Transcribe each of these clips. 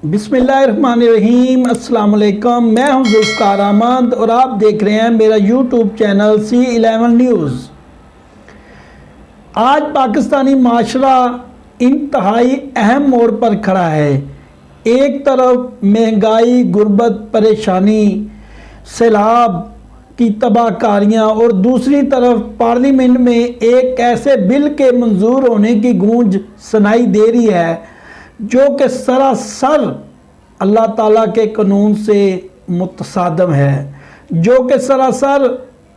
बिस्मिल्लाहिर्रहमानिर्रहीम। अस्सलाम वालेकुम। मैं हूं जुल्फ़कार अहमद और आप देख रहे हैं मेरा यूट्यूब चैनल C11 न्यूज़। आज पाकिस्तानी माशरा इंतहाई अहम मोड़ पर खड़ा है। एक तरफ महंगाई, गुर्बत, परेशानी, सैलाब की तबाहकारियाँ और दूसरी तरफ पार्लियामेंट में एक ऐसे बिल के मंजूर होने की गूंज सुनाई दे रही है जो कि सरासर अल्लाह ताला के कानून से मुतसादम है, जो कि सरासर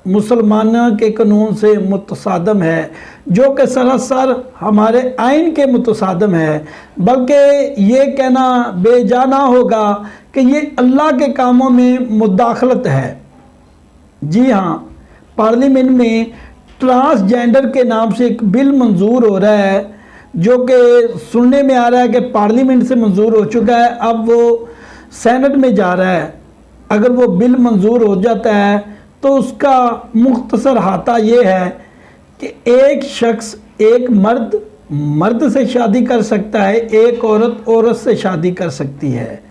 मुसलमानों के कानून से मुतसादम है, जो कि सरासर हमारे आइन के मुतसादम है। बल्कि ये कहना बेजाना होगा कि ये अल्लाह के कामों में मुदाखलत है। जी हाँ, पार्लियामेंट में ट्रांसजेंडर के नाम से एक बिल मंजूर हो रहा है जो कि सुनने में आ रहा है कि पार्लियामेंट से मंजूर हो चुका है, अब वो सेनेट में जा रहा है। अगर वो बिल मंजूर हो जाता है तो उसका मुख्तसर हाता ये है कि एक शख्स, एक मर्द से शादी कर सकता है, एक औरत से शादी कर सकती है।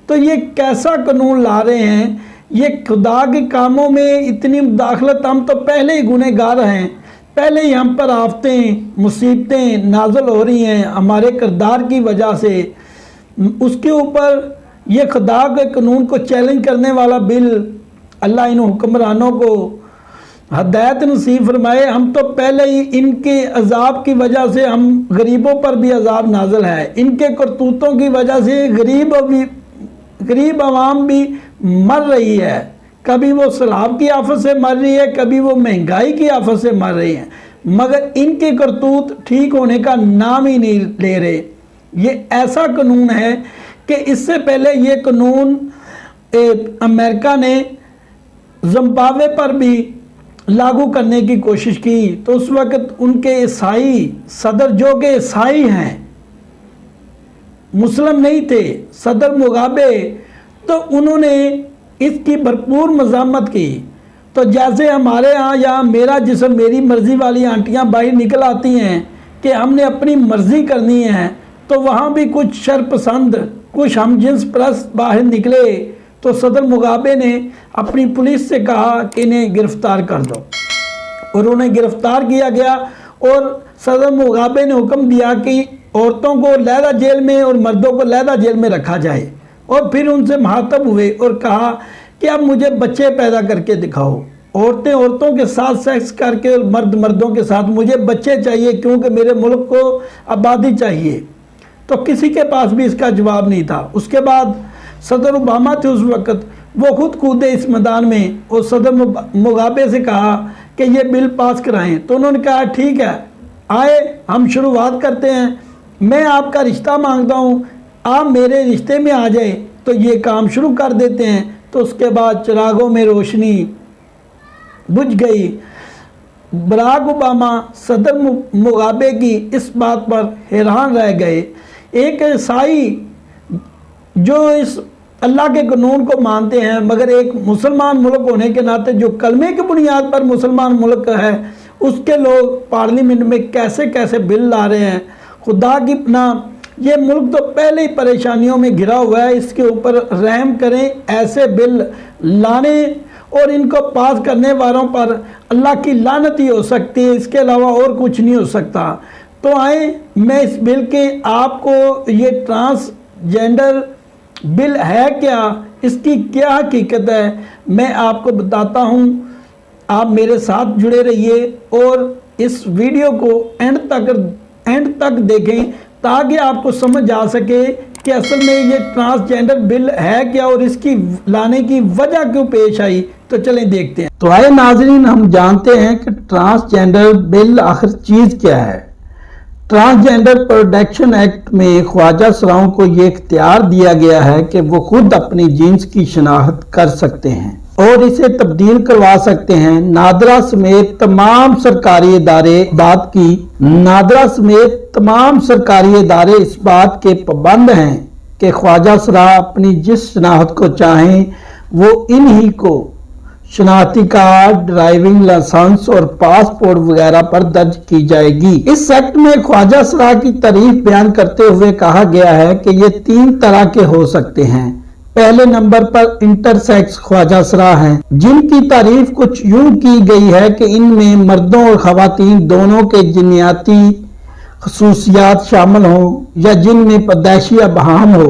तो ये कैसा कानून ला रहे हैं? ये खुदा के कामों में इतनी मुदाखलत। हम तो पहले ही गुनहगार हैं, पहले ही हम पर आफतें, मुसीबतें नाज़िल हो रही हैं हमारे किरदार की वजह से। उसके ऊपर ये खुदा के कानून को चैलेंज करने वाला बिल, अल्लाह इन हुक्मरानों को हदायत नसीब फरमाए। हम तो पहले ही इनके अजाब की वजह से, हम गरीबों पर भी अजाब नाज़िल है। इनके करतूतों की वजह से गरीब आवाम भी मर रही है। कभी वो सैलाब की आफत से मर रही है, कभी वो महंगाई की आफत से मर रही है, मगर इनके करतूत ठीक होने का नाम ही नहीं ले रहे। ये ऐसा कानून है कि इससे पहले ये कानून अमेरिका ने जिम्बाब्वे पर भी लागू करने की कोशिश की, तो उस वक्त उनके ईसाई सदर, जो कि ईसाई हैं, मुस्लिम नहीं थे, सदर मुगाबे, तो उन्होंने इसकी भरपूर मज़ामत की। तो जैसे हमारे यहाँ या मेरा जिस्म मेरी मर्ज़ी वाली आंटियाँ बाहर निकल आती हैं कि हमने अपनी मर्ज़ी करनी है, तो वहाँ भी कुछ शरपसंद, कुछ हम जिन्स परस्त बाहर निकले। तो सदर मुगाबे ने अपनी पुलिस से कहा कि इन्हें गिरफ़्तार कर दो, और उन्हें गिरफ़्तार किया गया। और सदर मुगाबे ने हुक्म दिया कि औरतों को लहदा जेल में और मर्दों को लहदा जेल में रखा जाए। और फिर उनसे मुखातब हुए और कहा कि अब मुझे बच्चे पैदा करके दिखाओ। औरतें औरतों के साथ सेक्स करके और मर्द मर्दों के साथ, मुझे बच्चे चाहिए क्योंकि मेरे मुल्क को आबादी चाहिए। तो किसी के पास भी इसका जवाब नहीं था। उसके बाद सदर ओबामा थे उस वक्त, वो खुद कूदे इस मैदान में और सदर मुगाबे से कहा कि ये बिल पास कराएं। तो उन्होंने कहा ठीक है, आए हम शुरुआत करते हैं, मैं आपका रिश्ता मांगता हूँ, आप मेरे रिश्ते में आ जाए। तो ये काम शुरू कर देते हैं। तो उसके बाद चिरागों में रोशनी बुझ गई। बराक ओबामा सदर मुगाबे की इस बात पर हैरान रह गए। एक ईसाई जो इस अल्लाह के कानून को मानते हैं, मगर एक मुसलमान मुल्क होने के नाते जो कलमे की बुनियाद पर मुसलमान मुल्क है, उसके लोग पार्लियामेंट में कैसे कैसे बिल ला रहे हैं। खुदा की पनाह, ये मुल्क तो पहले ही परेशानियों में घिरा हुआ है, इसके ऊपर रहम करें। ऐसे बिल लाने और इनको पास करने वालों पर अल्लाह की लानत ही हो सकती है, इसके अलावा और कुछ नहीं हो सकता। तो आए, मैं इस बिल के आपको, ये ट्रांसजेंडर बिल है क्या, इसकी क्या हकीकत है, मैं आपको बताता हूँ। आप मेरे साथ जुड़े रहिए और इस वीडियो को एंड तक देखें ताकि आपको समझ आ सके कि असल में ये ट्रांसजेंडर बिल है क्या और इसकी लाने की वजह क्यों पेश आई। तो चलें देखते हैं। तो आए नाजरीन, हम जानते हैं कि ट्रांसजेंडर बिल आखिर चीज़ क्या है। ट्रांसजेंडर प्रोटेक्शन एक्ट में ख्वाजा सराओं को ये इख्तियार दिया गया है कि वो खुद अपनी जीन्स की शनाख्त कर सकते हैं और इसे तब्दील करवा सकते हैं। नादरा समेत तमाम सरकारी इदारे इस बात के पाबंद हैं कि ख्वाजा सरा अपनी जिस शनाख्त को चाहें वो इन्हीं को शनाख्ती कार्ड, ड्राइविंग लाइसेंस और पासपोर्ट वगैरह पर दर्ज की जाएगी। इस एक्ट में ख्वाजा सरा की तारीफ बयान करते हुए कहा गया है कि ये 3 तरह के हो सकते हैं। पहले नंबर पर इंटरसेक्स ख्वाजा सरा हैं, जिनकी तारीफ कुछ यूं की गई है कि इनमें मर्दों और खवातीन दोनों के जिन्याती खसूसियात शामिल हों या जिनमें पैदाइशी अबहाम हो।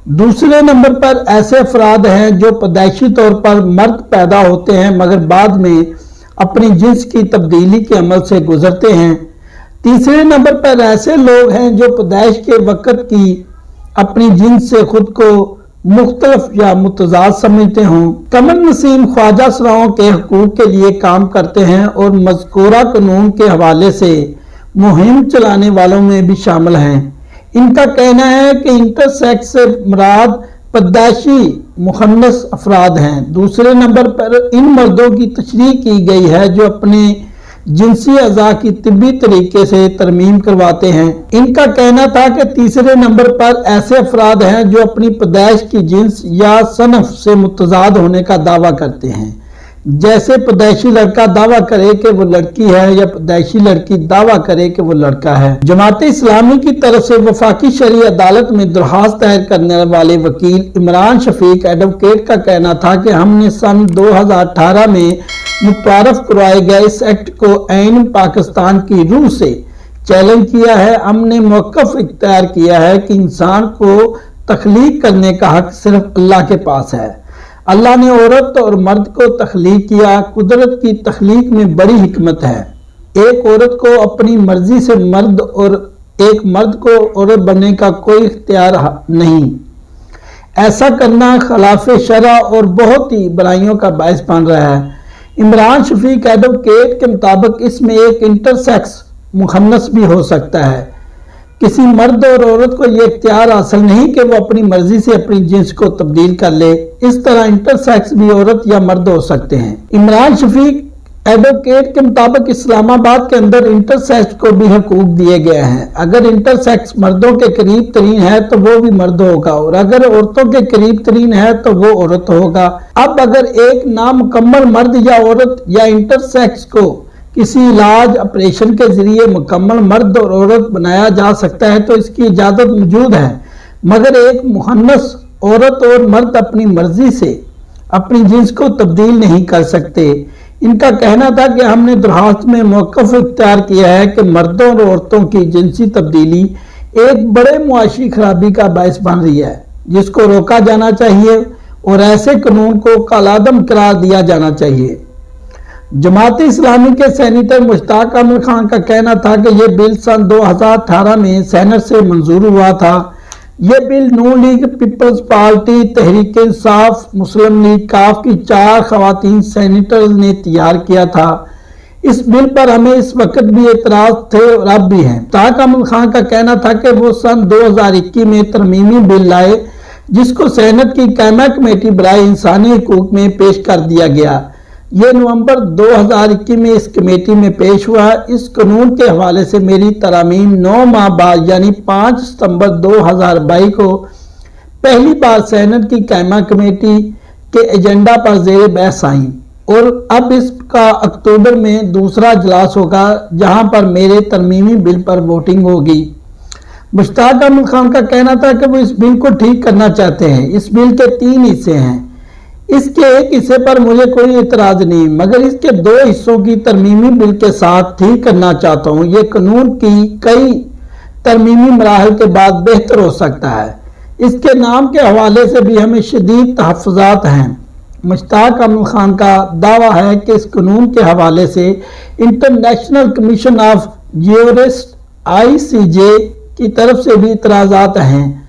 दूसरे नंबर पर ऐसे अफराद हैं जो पैदाइशी तौर पर मर्द पैदा होते हैं मगर बाद में अपनी जिन्स की तब्दीली के अमल से गुजरते हैं। तीसरे नंबर पर ऐसे लोग हैं जो पैदाइश के वक़्त की अपनी जिन्स से खुद को मुख्तलिफ या मुतजाद समझते हों। कमर नसीम ख्वाजा सराओं के हकूक के लिए काम करते हैं और मज़कूरा कानून के हवाले से मुहिम चलाने वालों में भी शामिल हैं। इनका कहना है कि इंटरसेक्स से मुराद पैदाइशी मुखन्नस अफराद हैं। दूसरे नंबर पर इन मर्दों की तशरीह की गई है जो अपने जिनसी अज़ा की तिब्बी तरीके से तरमीम करवाते हैं। इनका कहना था कि तीसरे नंबर पर ऐसे अफराद हैं जो अपनी पैदाइश की जिन्स या सनफ से मुतजाद होने का दावा करते हैं, जैसे पैदाइशी लड़का दावा करे कि वो लड़की है या पैदाइशी लड़की दावा करे कि वो लड़का है। जमाते इस्लामी की तरफ से वफाकी शरई अदालत में दरख्वास्त दायर करने वाले वकील इमरान शफीक एडवोकेट का कहना था कि हमने सन 2018 में मुतारफ करवाए गए इस एक्ट को ऐन पाकिस्तान की रूह से चैलेंज किया है। हमने मौक़िफ़ इख्तियार किया है कि इंसान को तख्लीक करने का हक सिर्फ अल्लाह के पास है। अल्लाह ने औरत और मर्द को तख्लीक किया। कुदरत की तख्लीक में बड़ी हिकमत है। एक औरत को अपनी मर्जी से मर्द और एक मर्द को औरत बनने का कोई इख्तियार नहीं। ऐसा करना खिलाफ शरअ और बहुत ही बुराइयों का बायस बन रहा है। इमरान शफीक एडवोकेट के मुताबिक इसमें एक इंटरसेक्स मुखन्नस भी हो सकता है। किसी मर्द और औरत को यह इख्तियार हासिल नहीं कि वो अपनी मर्जी से अपनी जिन्स को तब्दील कर ले। इस तरह इंटरसेक्स भी औरत या मर्द हो सकते हैं। इमरान शफीक एडवोकेट के मुताबिक इस्लामाबाद के अंदर इंटरसेक्स को भी हकूक दिए गए हैं। अगर इंटरसेक्स मर्दों के करीब तरीन है तो वो भी मर्द होगा और अगर औरतों के करीब तरीन है तो वो औरत होगा। अब अगर एक नामुकम्मल मर्द या औरत या इंटरसेक्स को किसी इलाज ऑपरेशन के जरिए मुकम्मल मर्द और औरत बनाया जा सकता है तो इसकी इजाज़त मौजूद है, मगर एक मुहन्नस औरत और मर्द अपनी मर्जी से अपनी जिन्स को तब्दील नहीं कर सकते। इनका कहना था कि हमने दरख्वास्त में मौक़िफ़ इख्तियार किया है कि मर्दों और औरतों की जिनसी तब्दीली एक बड़े मुआशी खराबी का बायस बन रही है जिसको रोका जाना चाहिए और ऐसे कानून को कालादम करार दिया जाना चाहिए। जमात इस्लामी के सेनेटर मुश्ताक अहमद खान का कहना था कि यह बिल सन 2018 में सेनेट से मंजूर हुआ था। यह बिल नून league, peoples party, Tehreek Insaf, मुस्लिम लीग काफ की 4 खवातीन सेनेटर्स ने तैयार किया था। इस बिल पर हमें इस वक्त भी एतराज थे और अब भी हैं। मुश्ताक अहमद खान का कहना था कि वो सन 2021 में तरमीमी बिल लाए जिसको सेनेट की कायमा कमेटी बराए इंसानी हकूक में पेश कर दिया गया। ये नवंबर 2021 में इस कमेटी में पेश हुआ। इस कानून के हवाले से मेरी तरामीम 9 माह बाद यानी 5 सितंबर 2022 को पहली बार सेनेट की कायमा कमेटी के एजेंडा पर जेर बहस आई और अब इसका अक्टूबर में दूसरा इजलास होगा जहां पर मेरे तरमीमी बिल पर वोटिंग होगी। मुश्ताक अहमद खान का कहना था कि वो इस बिल को ठीक करना चाहते हैं। इस बिल के 3 हिस्से हैं। इसके एक हिस्से पर मुझे कोई इतराज नहीं, मगर इसके 2 हिस्सों की तरमीमी बिल के साथ ठीक करना चाहता हूँ। ये कानून की कई तरमीमी मराहल के बाद बेहतर हो सकता है। इसके नाम के हवाले से भी हमें शदीद तहफ़्फ़ुज़ात हैं। मुश्ताक अहमद खान का दावा है कि इस कानून के हवाले से international commission of jurist ICJ की तरफ से भी इतराज़ात हैं,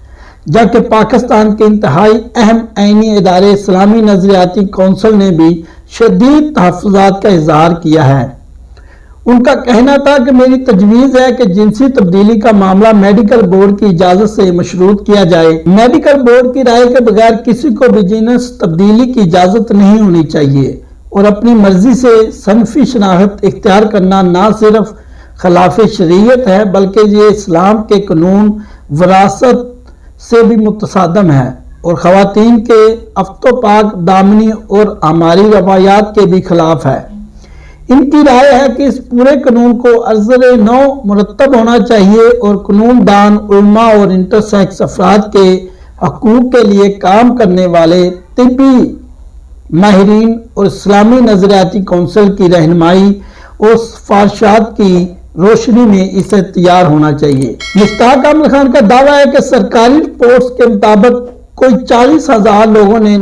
जबकि पाकिस्तान के इंतहाई अहम आईनी इदारे इस्लामी नजरियाती कौंसिल ने भी शदीद तहफ़्फ़ुज़ात का इजहार किया है। उनका कहना था कि मेरी तजवीज़ है कि जिनसी तब्दीली का मामला मेडिकल बोर्ड की इजाज़त से मशरूत किया जाए। मेडिकल बोर्ड की राय के बगैर किसी को भी जिनस तब्दीली की इजाज़त नहीं होनी चाहिए और अपनी मर्जी से सनफी शनाख्त इख्तियार करना ना सिर्फ खिलाफ शरीयत है बल्कि ये इस्लाम के कानून विरासत से भी मुतसादम है اور خواتین کے افت و پاک دامنی اور ہماری روایات کے بھی خلاف ہے۔ ان کی رائے ہے کہ اس پورے قانون کو ازر نو مرتب ہونا چاہیے اور قانون دان، علماء اور انٹرسیکس افراد کے حقوق کے لیے کام کرنے والے طبی ماہرین اور اسلامی نظریاتی کونسل کی رہنمائی اور سفارشات کی روشنی میں اسے تیار ہونا چاہیے۔ مشتاق کامل خان کا دعویٰ ہے کہ سرکاری رپورٹس کے مطابق کوئی 40,000 لوگوں نے